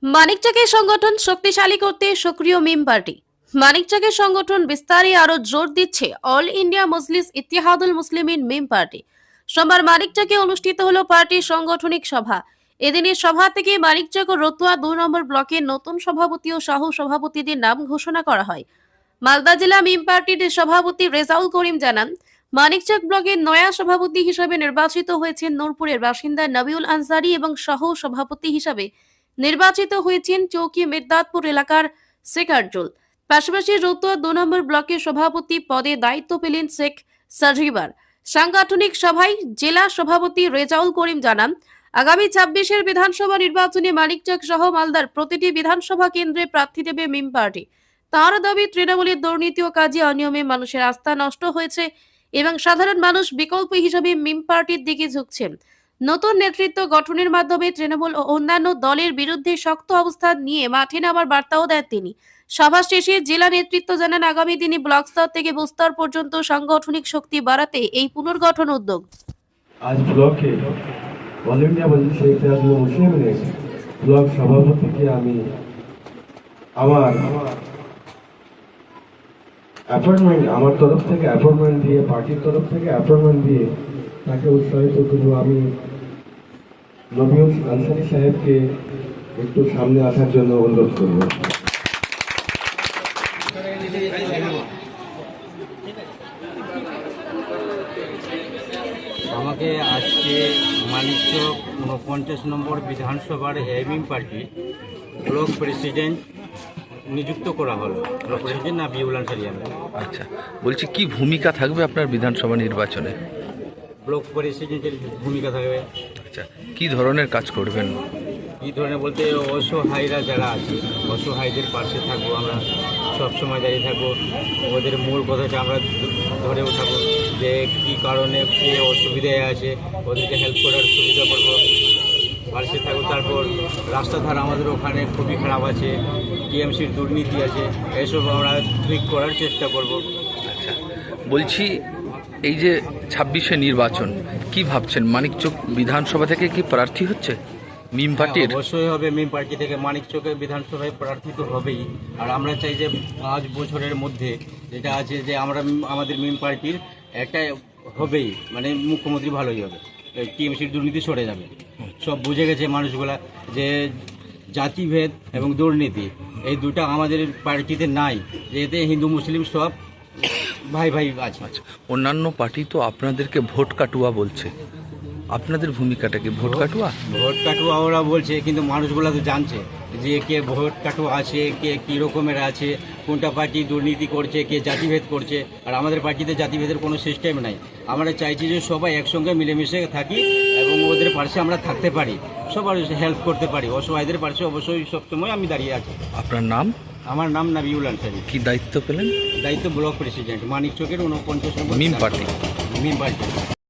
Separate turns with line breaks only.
মানিকচকের সংগঠন শক্তিশালী করতে সক্রিয় মিম পার্টি। মানিকচকের সংগঠন বিস্তারে আরো জোর দিচ্ছে অল ইন্ডিয়া মজলিস ইত্তেহাদুল মুসলিমিন মিম পার্টি। সোমবার মানিকচকে অনুষ্ঠিত হলো পার্টির সাংগঠনিক সভা। এদিনের সভা থেকে মানিকচক ও রতুয়া 2 নম্বর ব্লকের নতুন সভাপতি ও সহ সভাপতিদের নাম ঘোষণা করা হয়। মালদা জেলা মিম পার্টির সভাপতি রেজাউল করিম জানান, মানিকচক ব্লকের নয়া সভাপতি হিসেবে নির্বাচিত হয়েছেন নূরপুরের বাসিন্দা নবিউল আনসারী এবং সহ সভাপতি হিসেবে নির্বাচিত হয়েছেন চৌকি মির্দাতপুর এলাকার শেখারজুল। পাশাপাশি রতুয়া 2 নম্বর ব্লকের সভাপতি পদে দায়িত্ব পেলেন শেখ সাজিবার। সাংগঠনিক সভায় জেলা সভাপতি রেজাউল করিম জানান, আগামী 26-এর বিধানসভা নির্বাচনে মানিকচক সহ মালদার প্রতিটি বিধানসভা কেন্দ্রে প্রার্থী দেবে মিম পার্টি। তাঁর দাবি, তৃণমূলের দুর্নীতি ও কাজে অনিয়মে মানুষের আস্থা নষ্ট হয়েছে এবং সাধারণ মানুষ বিকল্প হিসেবে মিম পার্টির দিকে ঝুঁকছেন। নতুন নেতৃত্ব গঠনের মাধ্যমে তৃণমূল ও অন্যান্য দলের বিরুদ্ধে শক্ত অবস্থান নিয়ে মাঠে নামার বার্তাও দেন তিনি। সভা শেষে জেলা নেতৃত্ব জানান, আগামী দিনে ব্লক স্তর থেকে বুস্তর পর্যন্ত সাংগঠনিক শক্তি বাড়াতে এই পুনর্গঠন উদ্যোগ।
আজ ব্লকে অল ইন্ডিয়া মজলিস ইত্তেহাদুল মুসলিমিনের ব্লক সভাপতিকে আমি আমার তরফ থেকে অ্যাপয়েন্টমেন্ট দিয়ে, পার্টির তরফ থেকে অ্যাপয়েন্টমেন্ট দিয়ে তাকে উৎসাহিত করব। আমি নবিউল আনসারী সাহেবকে একটু সামনে আসার জন্য অনুরোধ করব।
আমাকে আজকে মানিকচক 49 নম্বর বিধানসভার মিম পার্টি ব্লক প্রেসিডেন্ট নিযুক্ত করা হলো। Block president Nabiul Ansari.
আচ্ছা, বলছি কি ভূমিকা থাকবে আপনার বিধানসভা নির্বাচনে?
ব্লক প্রেসিডেন্টের ভূমিকা থাকবে।
আচ্ছা, কি ধরনের কাজ করবেন?
কী ধরনের বলতে, অসহায়রা যারা আছে অসহায়দের পাশে থাকবো, আমরা সবসময় দাঁড়িয়ে থাকবো। ওদের মূল কথাটা আমরা ধরে উঠাবো যে কী কারণে কে অসুবিধায় আছে, ওদেরকে হেল্প করার সুবিধা করবো, পাশে থাকবো। তারপর রাস্তা ধার আমাদের ওখানে খুবই খারাপ আছে, টিএমসির দুর্নীতি আছে, এসব আমরা ঠিক করার চেষ্টা করব।
আচ্ছা, বলছি এই যে 26-এ নির্বাচন, কি ভাবছেন? মানিকচক বিধানসভা থেকে কি প্রার্থী হচ্ছে মিম পার্টির?
অবশ্যই হবে, মিম পার্টি থেকে মানিকচকের বিধানসভায় প্রার্থী তো হবেই। আর আমরা চাই যে 5 বছরের মধ্যে যেটা আছে যে আমাদের মিম পার্টির একটা হবেই, মানে মুখ্যমন্ত্রী ভালোই হবে, টিএমসির দুর্নীতি সরে যাবে। সব বুঝে গেছে মানুষগুলা যে জাতিভেদ এবং দুর্নীতি এই দুটা আমাদের পার্টিতে নাই, যে এতে হিন্দু মুসলিম সব ভাই ভাই আছে।
আচ্ছা, অন্যান্য পার্টি তো আপনাদেরকে ভোট কাটুয়া বলছে, আপনাদের ভূমিকাটা কি ভোট কাটুয়া?
ভোট কাটুয়া ওরা বলছে, কিন্তু মানুষগুলা তো জানছে যে কে ভোট কাটুয়া আছে, কে কী রকমের আছে, কোনটা পার্টি দুর্নীতি করছে, কে জাতিভেদ করছে। আর আমাদের পার্টিতে জাতিভেদের কোনো সিস্টেম নাই। আমরা চাইছি যে সবাই একসঙ্গে মিলেমিশে থাকি এবং ওদের পাশে আমরা থাকতে পারি, সবার হেল্প করতে পারি। অসহায়দের পাশে অবশ্যই সবসময় আমি দাঁড়িয়ে আছি।
আপনার নাম?
আমার নাম নবিউল আনসারী।
কি দায়িত্ব পেলেন?
দায়িত্ব ব্লক প্রেসিডেন্ট মানিকচকের 49 নম্বর
মিম পার্টি।
মিম পার্টি।